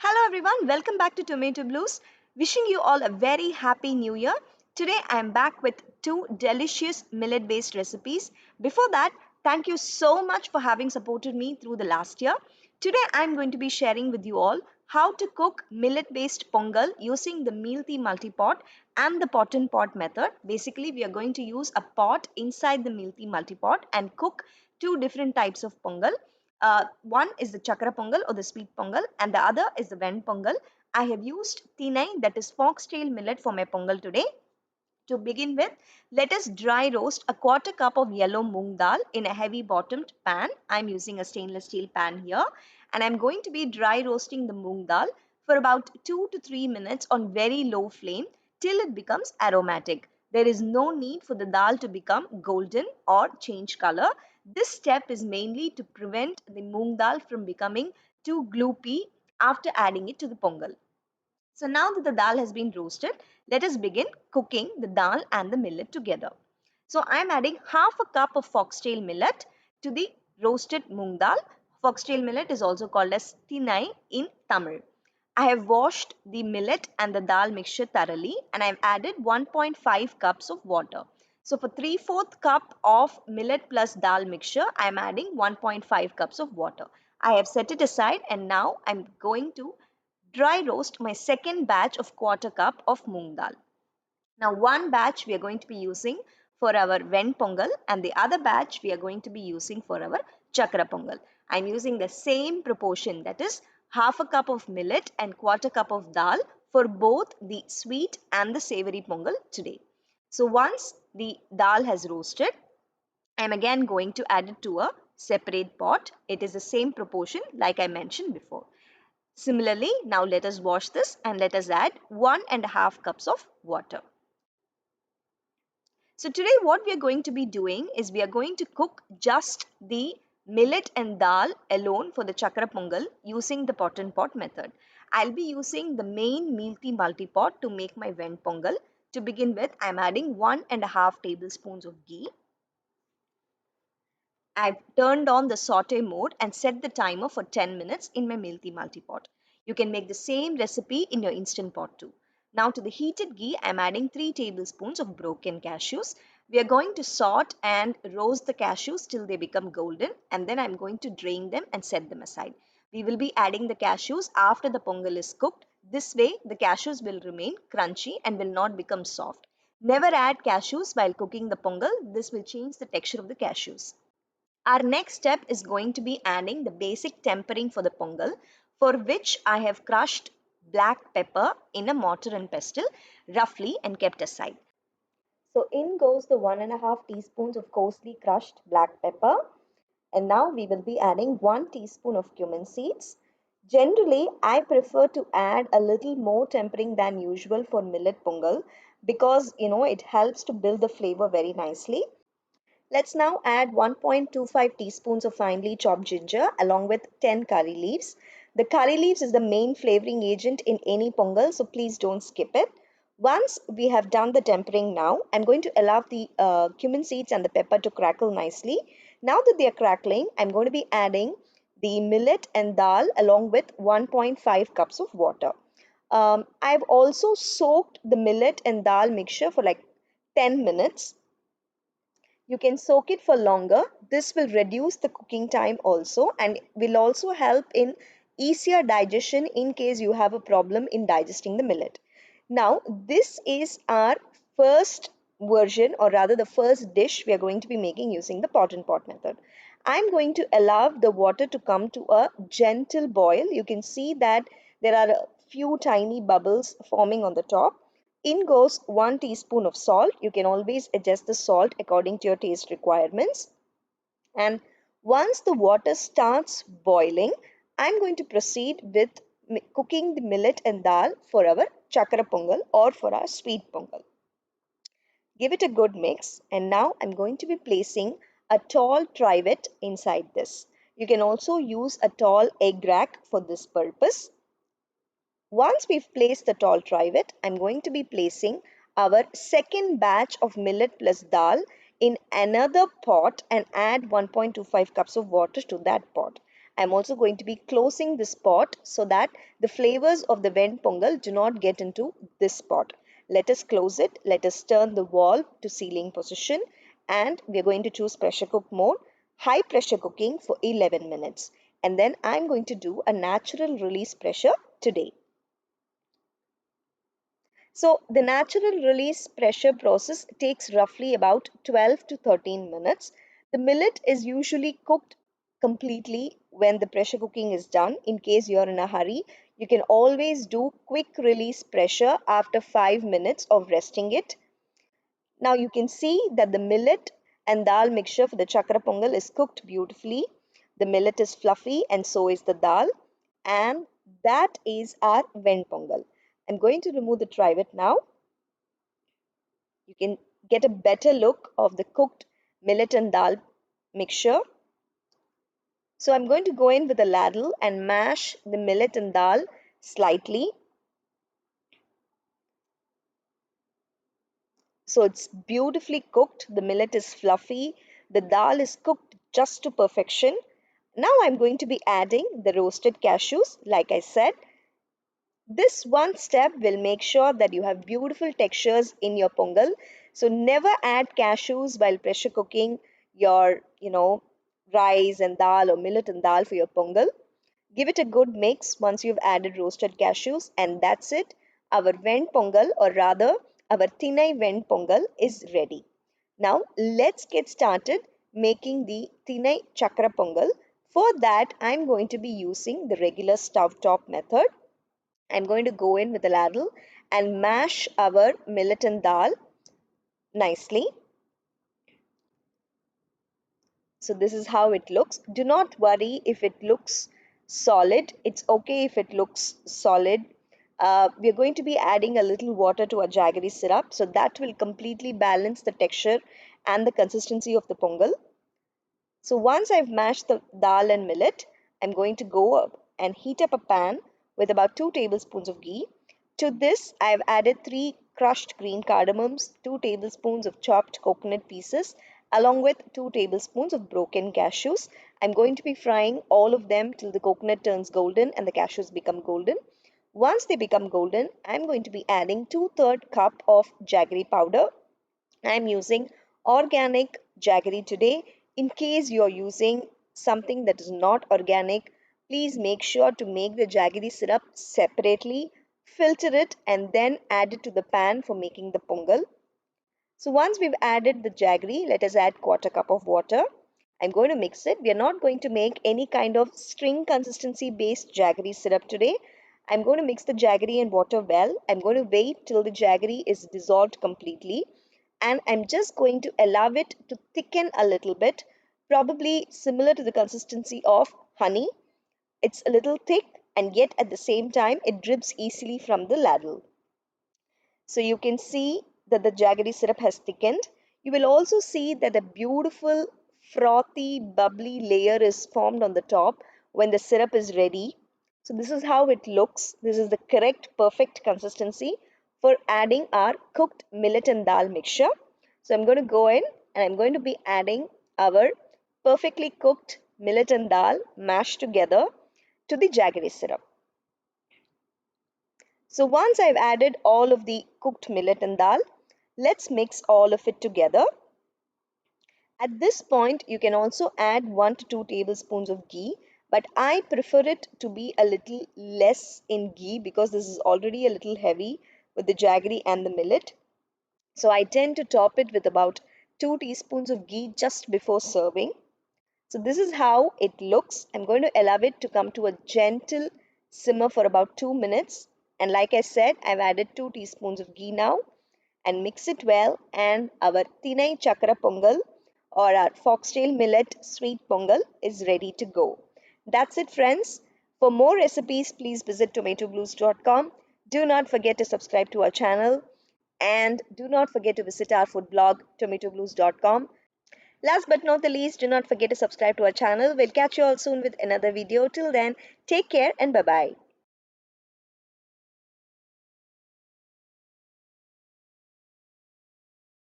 Hello everyone, welcome back to Tomato Blues. Wishing you all a very happy new year. Today I am back with two delicious millet based recipes. Before that, thank you so much for having supported me through the last year. Today I am going to be sharing with you all how to cook millet based pongal using the mealthy multi-pot and the pot and pot method. Basically, we are going to use a pot inside the mealthy multi-pot and cook two different types of pongal. One is the chakra pongal or the sweet pongal, and the other is the ven pongal. I have used tinai, that is foxtail millet, for my pongal today. To begin with, let us dry roast a quarter cup of yellow moong dal in a heavy bottomed pan. I'm using a stainless steel pan here, and I'm going to be dry roasting the moong dal for about 2 to 3 minutes on very low flame till it becomes aromatic. There is no need for the dal to become golden or change color. This step is mainly to prevent the moong dal from becoming too gloopy after adding it to the pongal. So now that the dal has been roasted, let us begin cooking the dal and the millet together. So I am adding half a cup of foxtail millet to the roasted moong dal. Foxtail millet is also called as tinai in Tamil. I have washed the millet and the dal mixture thoroughly, and I have added 1.5 cups of water. So for 3/4 cup of millet plus dal mixture, I am adding 1.5 cups of water. I have set it aside, and now I am going to dry roast my second batch of quarter cup of moong dal. Now one batch we are going to be using for our ven pongal, and the other batch we are going to be using for our chakra pongal. I am using the same proportion, that is half a cup of millet and quarter cup of dal for both the sweet and the savory pongal today. So once the dal has roasted, I am again going to add it to a separate pot. It is the same proportion like I mentioned before. Similarly, now let us wash this and let us add 1.5 cups of water. So today what we are going to be doing is we are going to cook just the millet and dal alone for the chakra pongal using the pot and pot method. I'll be using the main mealthy multi-pot to make my ven pongal. To begin with, I'm adding 1.5 tablespoons of ghee. I've turned on the saute mode and set the timer for 10 minutes in my mealthy multi-pot. You can make the same recipe in your instant pot too. Now to the heated ghee, I'm adding 3 tablespoons of broken cashews. We are going to salt and roast the cashews till they become golden, and then I'm going to drain them and set them aside. We will be adding the cashews after the pongal is cooked. This way the cashews will remain crunchy and will not become soft. Never add cashews while cooking the pongal. This will change the texture of the cashews. Our next step is going to be adding the basic tempering for the pongal, for which I have crushed black pepper in a mortar and pestle roughly and kept aside. So in goes the 1.5 teaspoons of coarsely crushed black pepper, and now we will be adding 1 teaspoon of cumin seeds. Generally, I prefer to add a little more tempering than usual for millet pongal because it helps to build the flavor very nicely. Let's now add 1.25 teaspoons of finely chopped ginger along with 10 curry leaves. The curry leaves is the main flavoring agent in any pongal, so please don't skip it. Once we have done the tempering now, I'm going to allow the cumin seeds and the pepper to crackle nicely. Now that they are crackling, I'm going to be adding the millet and dal along with 1.5 cups of water. I've also soaked the millet and dal mixture for like 10 minutes. You can soak it for longer. This will reduce the cooking time also and will also help in easier digestion in case you have a problem in digesting the millet. Now, this is our first version, or rather the first dish we are going to be making using the pot and pot method. I'm going to allow the water to come to a gentle boil. You can see that there are a few tiny bubbles forming on the top. In goes 1 teaspoon of salt. You can always adjust the salt according to your taste requirements. And once the water starts boiling, I'm going to proceed with cooking the millet and dal for our chakra pongal or for our sweet pongal. Give it a good mix, and now I'm going to be placing a tall trivet inside this. You can also use a tall egg rack for this purpose. Once we've placed the tall trivet, I'm going to be placing our second batch of millet plus dal in another pot and add 1.25 cups of water to that pot. I'm also going to be closing this pot so that the flavors of the vent pongal do not get into this pot. Let us close it. Let us turn the valve to sealing position, and we're going to choose pressure cook mode, high pressure cooking for 11 minutes. And then I'm going to do a natural release pressure today. So the natural release pressure process takes roughly about 12 to 13 minutes. The millet is usually cooked completely when the pressure cooking is done. In case you're in a hurry, you can always do quick release pressure after 5 minutes of resting it. Now you can see that the millet and dal mixture for the chakra pongal is cooked beautifully. The millet is fluffy and so is the dal, and that is our vent pongal. I'm going to remove the trivet now. You can get a better look of the cooked millet and dal mixture. So I'm going to go in with a ladle and mash the millet and dal slightly. So it's beautifully cooked. The millet is fluffy. The dal is cooked just to perfection. Now I'm going to be adding the roasted cashews. Like I said, this one step will make sure that you have beautiful textures in your pongal. So never add cashews while pressure cooking your, rice and dal or millet and dal for your pongal. Give it a good mix once you've added roasted cashews, and that's it. Our vent pongal, or rather our thinai vent pongal, is ready. Now let's get started making the thinai chakra pongal. For that, I'm going to be using the regular stove top method. I'm going to go in with a ladle and mash our millet and dal nicely. So this is how it looks. Do not worry if it looks solid. It's okay if it looks solid. We're going to be adding a little water to our jaggery syrup, so that will completely balance the texture and the consistency of the pongal. So once I've mashed the dal and millet, I'm going to go up and heat up a pan with about 2 tablespoons of ghee. To this, I've added 3 crushed green cardamoms, 2 tablespoons of chopped coconut pieces, along with 2 tablespoons of broken cashews. I'm going to be frying all of them till the coconut turns golden and the cashews become golden. Once they become golden, I'm going to be adding 2/3 cup of jaggery powder. I'm using organic jaggery today. In case you're using something that is not organic, please make sure to make the jaggery syrup separately, filter it, and then add it to the pan for making the pongal. So once we've added the jaggery, let us add 1/4 cup of water. I'm going to mix it. We are not going to make any kind of string consistency based jaggery syrup today. I'm going to mix the jaggery and water well. I'm going to wait till the jaggery is dissolved completely, and I'm just going to allow it to thicken a little bit, probably similar to the consistency of honey. It's a little thick, and yet at the same time it drips easily from the ladle. So you can see that the jaggery syrup has thickened. You will also see that a beautiful frothy bubbly layer is formed on the top when the syrup is ready. So this is how it looks. This is the correct perfect consistency for adding our cooked millet and dal mixture. So I'm going to go in and I'm going to be adding our perfectly cooked millet and dal mashed together to the jaggery syrup. So once I've added all of the cooked millet and dal, let's mix all of it together. At this point, you can also add 1 to 2 tablespoons of ghee, but I prefer it to be a little less in ghee because this is already a little heavy with the jaggery and the millet. So I tend to top it with about 2 teaspoons of ghee just before serving. So this is how it looks. I'm going to allow it to come to a gentle simmer for about 2 minutes. And like I said, I've added 2 teaspoons of ghee now, and mix it well, and our Thinai Chakra Pongal, or our Foxtail Millet Sweet Pongal, is ready to go. That's it, friends. For more recipes, please visit tomatoblues.com. Do not forget to subscribe to our channel, and do not forget to visit our food blog tomatoblues.com. Last but not the least, do not forget to subscribe to our channel. We'll catch you all soon with another video. Till then, take care and bye-bye.